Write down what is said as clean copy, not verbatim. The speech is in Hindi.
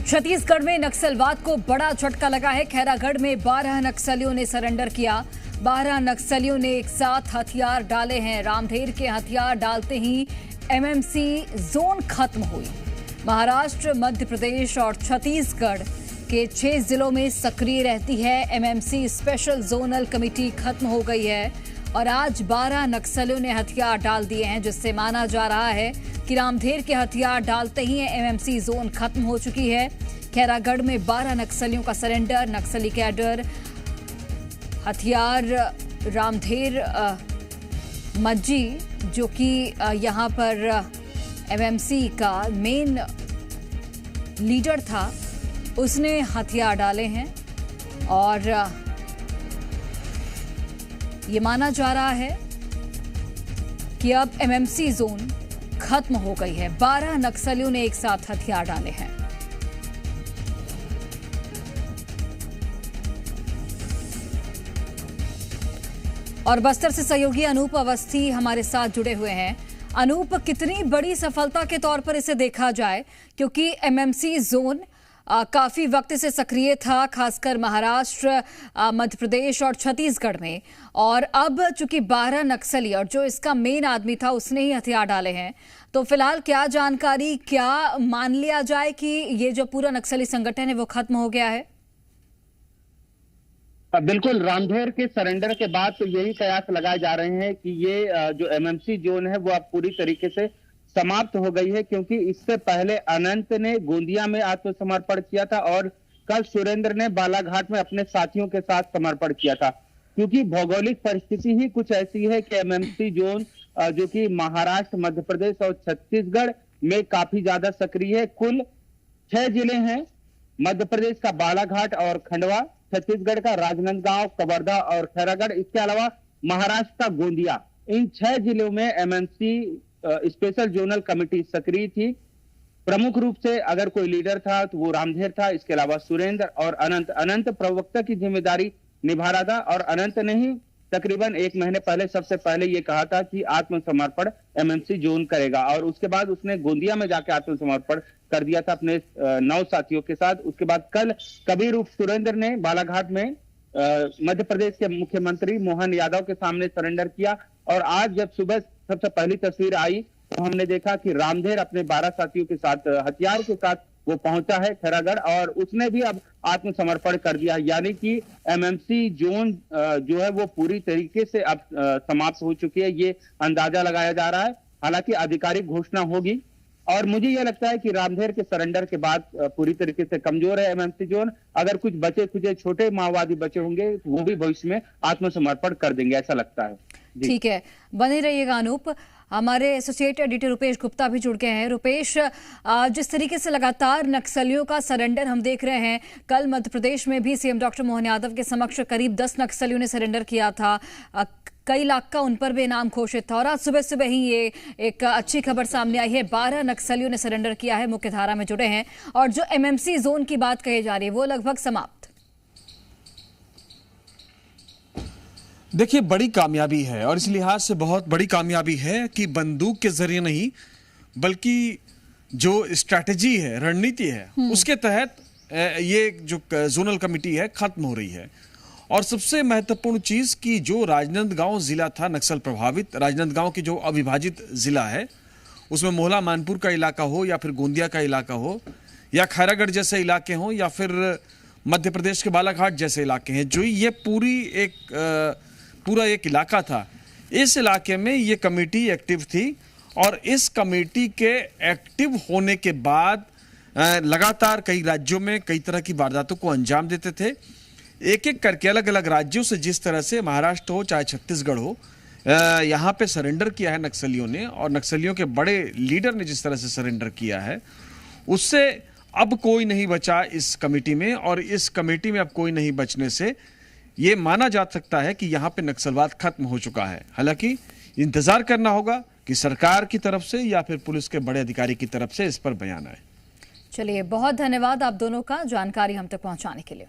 छत्तीसगढ़ में नक्सलवाद को बड़ा झटका लगा है। खैरागढ़ में 12 नक्सलियों ने सरेंडर किया। 12 नक्सलियों ने एक साथ हथियार डाले हैं। रामधेर के हथियार डालते ही एमएमसी जोन खत्म हुई। महाराष्ट्र, मध्य प्रदेश और छत्तीसगढ़ के 6 जिलों में सक्रिय रहती है एमएमसी स्पेशल जोनल कमेटी खत्म हो गई है और आज 12 नक्सलियों ने हथियार डाल दिए हैं, जिससे माना जा रहा है कि रामधेर के हथियार डालते ही एमएमसी जोन खत्म हो चुकी है। खैरागढ़ में 12 नक्सलियों का सरेंडर। नक्सली कैडर हथियार रामधेर मज्जी, जो कि यहां पर एमएमसी का मेन लीडर था, उसने हथियार डाले हैं और ये माना जा रहा है कि अब एमएमसी जोन खत्म हो गई है। 12 नक्सलियों ने एक साथ हथियार डाले हैं। और बस्तर से सहयोगी अनूप अवस्थी हमारे साथ जुड़े हुए हैं। अनूप, कितनी बड़ी सफलता के तौर पर इसे देखा जाए, क्योंकि एमएमसी जोन काफी वक्त से सक्रिय था, खासकर महाराष्ट्र, मध्य प्रदेश और छत्तीसगढ़ में, और अब चूंकि 12 नक्सली और जो इसका मेन आदमी था उसने ही हथियार डाले हैं, तो फिलहाल क्या जानकारी, क्या मान लिया जाए कि ये जो पूरा नक्सली संगठन है वो खत्म हो गया है? बिल्कुल, रामधेर के सरेंडर के बाद तो यही कयास लगाए जा रहे हैं कि ये जो एमएमसी जोन है वो अब पूरी तरीके से समाप्त हो गई है, क्योंकि इससे पहले अनंत ने गोंदिया में आत्मसमर्पण किया था और कल सुरेंद्र ने बालाघाट में अपने साथियों के साथ समर्पण किया था। क्योंकि भौगोलिक परिस्थिति ही कुछ ऐसी है कि एमएमसी जोन जो कि महाराष्ट्र, मध्य प्रदेश और छत्तीसगढ़ में काफी ज्यादा सक्रिय है। कुल 6 जिले हैं, मध्य प्रदेश का बालाघाट और खंडवा, छत्तीसगढ़ का राजनांदगांव, कवर्धा और खैरागढ़, इसके अलावा महाराष्ट्र का गोंदिया। इन 6 जिलों में एमएमसी स्पेशल जोनल कमेटी सक्रिय थी। प्रमुख रूप से अगर कोई लीडर था तो वो रामधेर था, इसके अलावा सुरेंद्र और अनंत प्रवक्ता की जिम्मेदारी निभा रहा था। और अनंत ने ही तकरीबन 1 महीने पहले सबसे पहले ये कहा था कि आत्मसमर्पण एमएमसी जोन करेगा, और उसके बाद उसने गोंदिया में जाकर आत्मसमर्पण कर दिया था अपने 9 साथियों के साथ। उसके बाद कल कबीर उर्फ सुरेंद्र ने बालाघाट में मध्य प्रदेश के मुख्यमंत्री मोहन यादव के सामने सरेंडर किया। और आज जब सुबह सबसे पहली तस्वीर आई तो हमने देखा कि रामधेर अपने 12 साथियों के साथ हथियार के साथ वो पहुंचा है खैरागढ़, और उसने भी अब आत्मसमर्पण कर दिया। यानी कि एमएमसी जोन जो है वो पूरी तरीके से अब समाप्त हो चुकी है, ये अंदाजा लगाया जा रहा है। हालांकि आधिकारिक घोषणा होगी, और मुझे यह लगता है कि रामधेर के सरेंडर के बाद पूरी तरीके से कमजोर है एमएमसी जोन। अगर कुछ बचे खुचे छोटे माओवादी बचे होंगे तो वो भी भविष्य में आत्मसमर्पण कर देंगे, ऐसा लगता है। ठीक है, बने रहिएगा अनूप। हमारे एसोसिएट एडिटर रुपेश गुप्ता भी जुड़ गए हैं। रुपेश, जिस तरीके से लगातार नक्सलियों का सरेंडर हम देख रहे हैं, कल मध्य प्रदेश में भी सीएम डॉक्टर मोहन यादव के समक्ष करीब 10 नक्सलियों ने सरेंडर किया था। कई लाख का उन पर भी इनाम घोषित था, और आज सुबह सुबह ही ये एक अच्छी खबर सामने आई है। 12 नक्सलियों ने सरेंडर किया है, मुख्यधारा में जुड़े हैं, और जो एमएमसी जोन की बात कही जा रही है वो लगभग समाप्त। देखिए, बड़ी कामयाबी है, और इस लिहाज से बहुत बड़ी कामयाबी है कि बंदूक के जरिए नहीं, बल्कि जो स्ट्रैटेजी है, रणनीति है, उसके तहत ये जो जोनल कमेटी है खत्म हो रही है। और सबसे महत्वपूर्ण चीज कि जो राजनांदगांव जिला था नक्सल प्रभावित, राजनांदगांव की जो अविभाजित जिला है, उसमें मोहला मानपुर का इलाका हो या फिर गोंदिया का इलाका हो या खैरागढ़ जैसे इलाके हों या फिर मध्य प्रदेश के बालाघाट जैसे इलाके हैं, जो ये पूरा एक इलाका था, इस इलाके में ये कमेटी एक्टिव थी। और इस कमेटी के एक्टिव होने के बाद लगातार कई राज्यों में कई तरह की वारदातों को अंजाम देते थे। एक एक करके अलग अलग राज्यों से, जिस तरह से महाराष्ट्र हो चाहे छत्तीसगढ़ हो, यहाँ पे सरेंडर किया है नक्सलियों ने, और नक्सलियों के बड़े लीडर ने जिस तरह से सरेंडर किया है, उससे अब कोई नहीं बचा इस कमेटी में। और इस कमेटी में अब कोई नहीं बचने से ये माना जा सकता है कि यहाँ पे नक्सलवाद खत्म हो चुका है। हालांकि इंतजार करना होगा कि सरकार की तरफ से या फिर पुलिस के बड़े अधिकारी की तरफ से इस पर बयान आए। चलिए, बहुत धन्यवाद आप दोनों का जानकारी हम तक पहुंचाने के लिए।